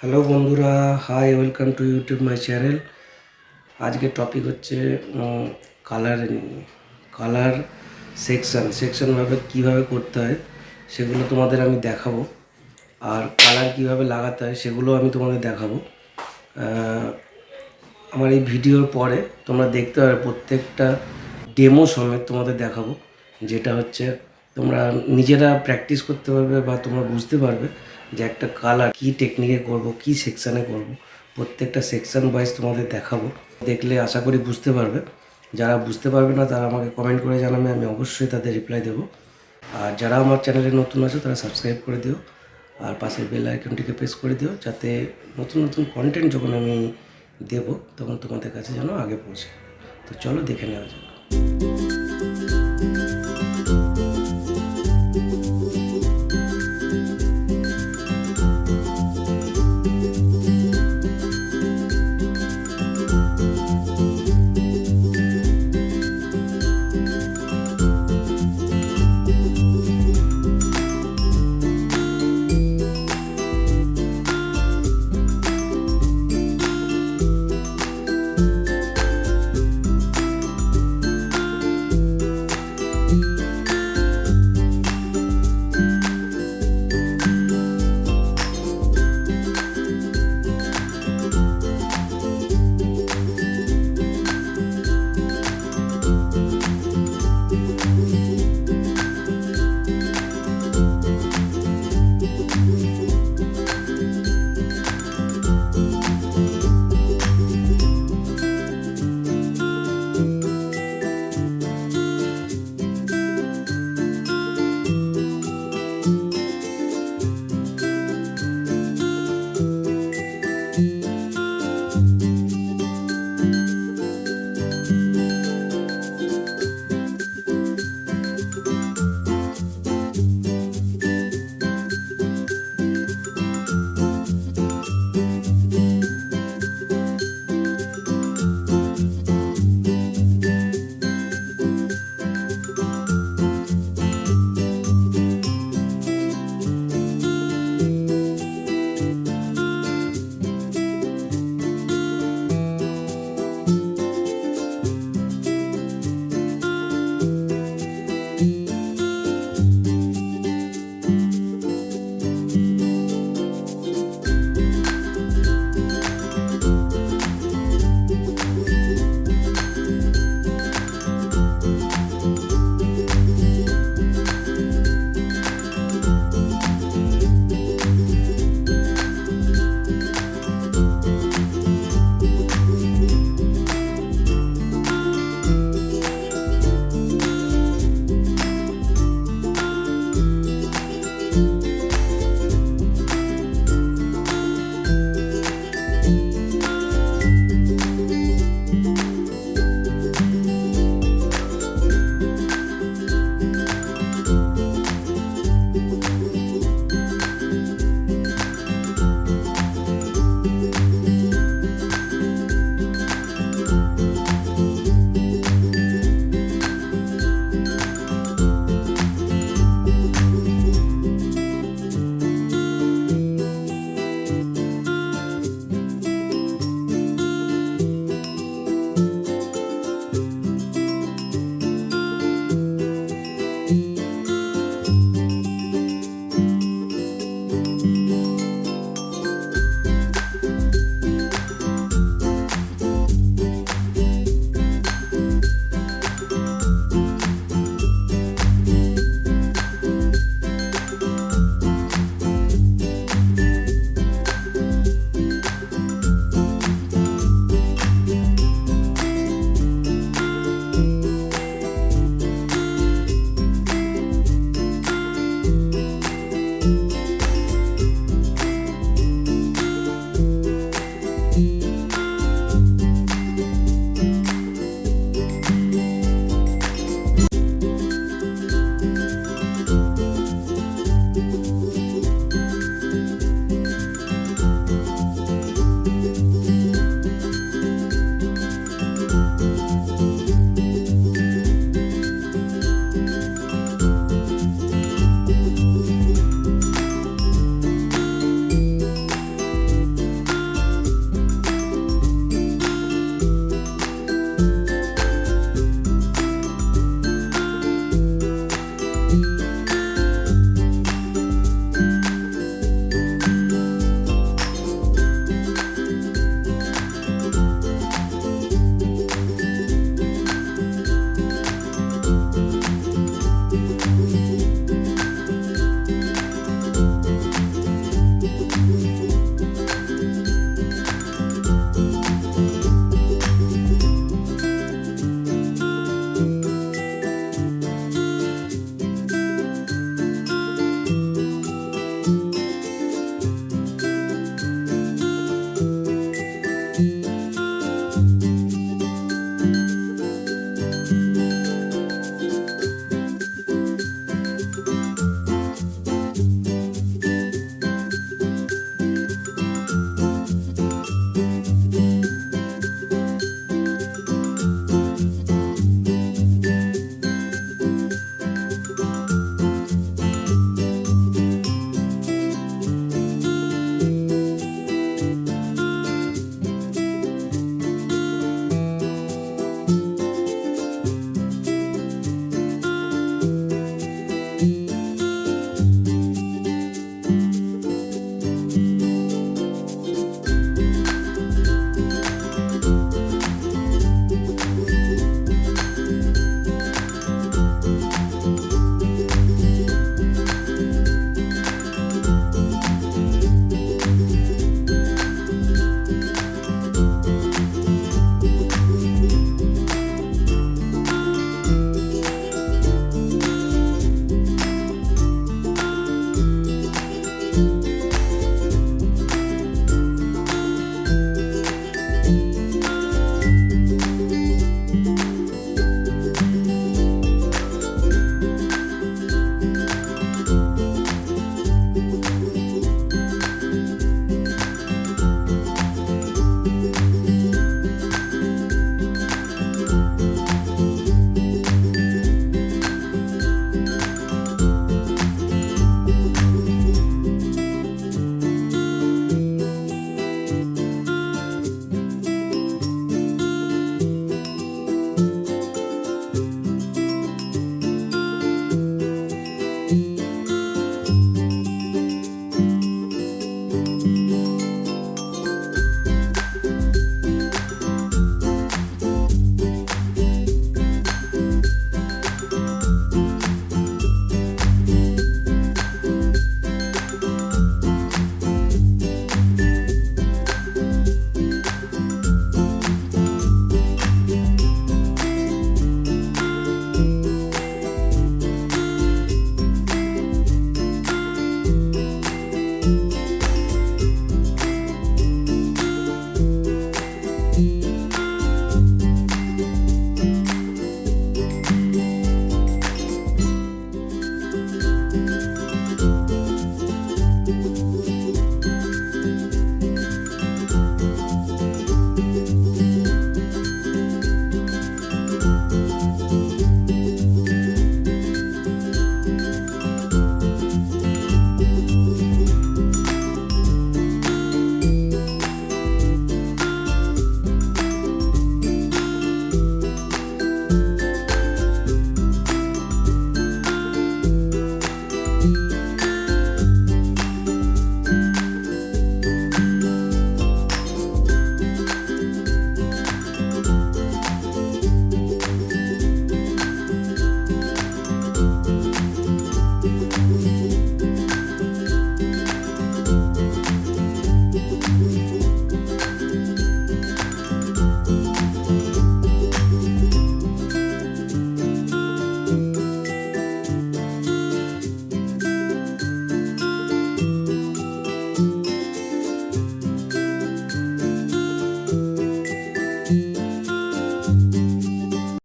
হ্যালো বন্ধুরা, hi, welcome to YouTube my channel. আজকের topic হচ্ছে কালার কালার সেকশনভাবে কীভাবে করতে হয় সেগুলো তোমাদের আমি দেখাবো। আর কালার কীভাবে লাগাতে হয় সেগুলো আমি তোমাদের দেখাবো। আমার এই ভিডিওর পরে তোমরা দেখতে পাবে প্রত্যেকটা ডেমো সমেত তোমাদের দেখাবো, যেটা হচ্ছে তোমরা নিজেরা প্র্যাকটিস করতে পারবে বা তোমরা বুঝতে পারবে যে একটা কালার কী টেকনিকে করব, কী সেকশানে করব। প্রত্যেকটা সেকশান ওয়াইজ তোমাদের দেখাবো, দেখলে আশা করি বুঝতে পারবে। যারা বুঝতে পারবে না তারা আমাকে কমেন্ট করে জানাবে, আমি অবশ্যই তাদের রিপ্লাই দেবো। আর যারা আমার চ্যানেলে নতুন আছে তারা সাবস্ক্রাইব করে দিও, আর পাশের বেল আইকনটিকে প্রেস করে দিও, যাতে নতুন নতুন কন্টেন্ট যখন আমি দেবো তখন তোমাদের কাছে যেন আগে পৌঁছে। তো চলো দেখে নেওয়া যাক।